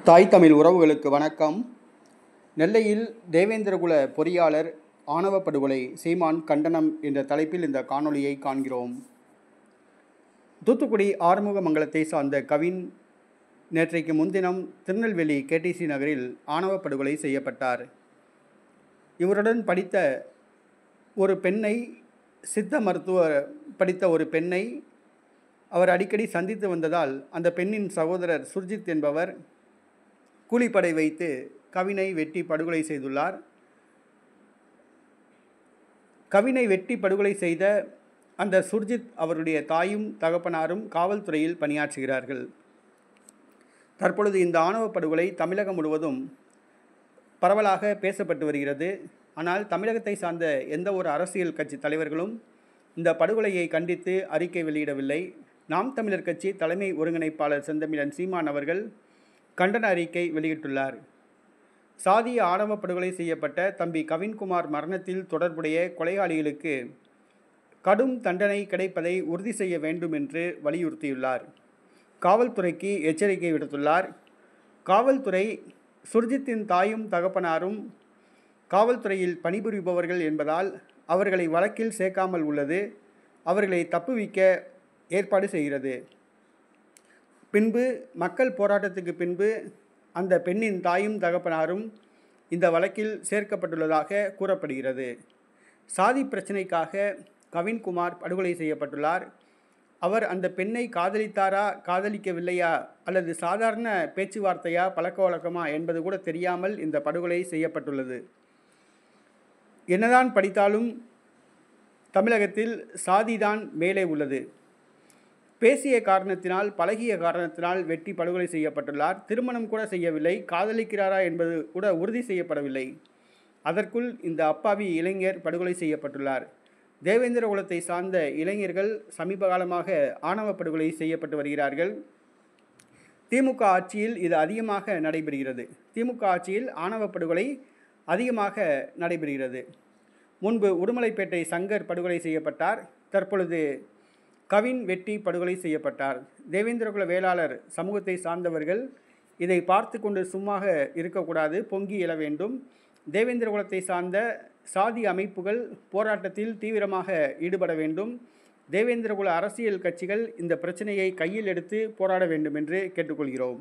தாய் தமிழ் உறவுகளுக்கு வணக்கம். நெல்லையில் தேவேந்திரகுல பொறியாளர் ஆணவ படுகொலை சீமான் கண்டனம் என்ற தலைப்பில் இந்த காணொளியை காண்கிறோம். தூத்துக்குடி ஆறுமுகமங்கலத்தை சார்ந்த கவின் நேற்றைக்கு முன்தினம் திருநெல்வேலி கேடிசி நகரில் ஆணவ படுகொலை செய்யப்பட்டார். இவருடன் படித்த ஒரு பெண்ணை, சித்த மருத்துவர் படித்த ஒரு பெண்ணை அவர் அடிக்கடி சந்தித்து வந்ததால் அந்த பெண்ணின் சகோதரர் சுர்ஜித் என்பவர் கூலிப்படை வைத்து கவினை வெட்டி படுகொலை செய்துள்ளார். கவினை வெட்டி படுகொலை செய்த அந்த சுர்ஜித் அவருடைய தாயும் தகப்பனாரும் காவல்துறையில் பணியாற்றுகிறார்கள். தற்பொழுது இந்த ஆணவ படுகொலை தமிழகம் முழுவதும் பரவலாக பேசப்பட்டு வருகிறது. ஆனால் தமிழகத்தை சார்ந்த எந்த ஒரு அரசியல் கட்சி தலைவர்களும் இந்த படுகொலையை கண்டித்து அறிக்கை வெளியிடவில்லை. நாம் தமிழர் கட்சி தலைமை ஒருங்கிணைப்பாளர் செந்தமிழன் சீமான் அவர்கள் கண்டன அறிக்கை வெளியிட்டுள்ளார். சாதிய ஆணவ படுகொலை செய்யப்பட்ட தம்பி கவின்குமார் மரணத்தில் தொடர்புடைய கொலையாளிகளுக்கு கடும் தண்டனை கிடைப்பதை உறுதி செய்ய வேண்டும் என்று வலியுறுத்தியுள்ளார். காவல்துறைக்கு எச்சரிக்கை விடுத்துள்ளார். காவல்துறை சுர்ஜித்தின் தாயும் தகப்பனாரும் காவல்துறையில் பணிபுரிபவர்கள் என்பதால் அவர்களை வழக்கில் சேர்க்காமல் உள்ளது. அவர்களை தப்புவிக்க ஏற்பாடு செய்கிறது. பின்பு மக்கள் போராட்டத்துக்கு பின்பு அந்த பெண்ணின் தாயும் தகப்பனாரும் இந்த வழக்கில் சேர்க்கப்பட்டுள்ளதாக கூறப்படுகிறது. சாதி பிரச்சனைக்காக கவின்குமார் படுகொலை செய்யப்பட்டுள்ளார். அவர் அந்த பெண்ணை காதலித்தாரா, காதலிக்கவில்லையா, அல்லது சாதாரண பேச்சுவார்த்தையா, பழக்க வழக்கமா என்பது கூட தெரியாமல் இந்த படுகொலை செய்யப்பட்டுள்ளது. என்னதான் படித்தாலும் தமிழகத்தில் சாதிதான் மேலே உள்ளது. பேசிய காரணத்தினால், பழகிய காரணத்தினால் வெட்டி படுகொலை செய்யப்பட்டுள்ளார். திருமணம் கூட செய்யவில்லை. காதலிக்கிறாரா என்பது கூட உறுதி செய்யப்படவில்லை. அதற்குள் இந்த அப்பாவி இளைஞர் படுகொலை செய்யப்பட்டுள்ளார். தேவேந்திர குலத்தை சார்ந்த இளைஞர்கள் சமீப காலமாக ஆணவ படுகொலை செய்யப்பட்டு வருகிறார்கள். திமுக ஆட்சியில் இது அதிகமாக நடைபெறுகிறது. திமுக ஆட்சியில் ஆணவ படுகொலை அதிகமாக நடைபெறுகிறது. முன்பு உடுமலைப்பேட்டை சங்கர் படுகொலை செய்யப்பட்டார். தற்பொழுது கவின் வெட்டி படுகொலை செய்யப்பட்டார். தேவேந்திரகுல வேளாளர் சமூகத்தை சார்ந்தவர்கள் இதை பார்த்து கொண்டு சும்மா இருக்கக்கூடாது, பொங்கி எழ வேண்டும். தேவேந்திர குலத்தை சார்ந்த சாதி அமைப்புகள் போராட்டத்தில் தீவிரமாக ஈடுபட வேண்டும். தேவேந்திரகுல அரசியல் கட்சிகள் இந்த பிரச்சனையை கையில் எடுத்து போராட வேண்டும் என்று கேட்டுக்கொள்கிறோம்.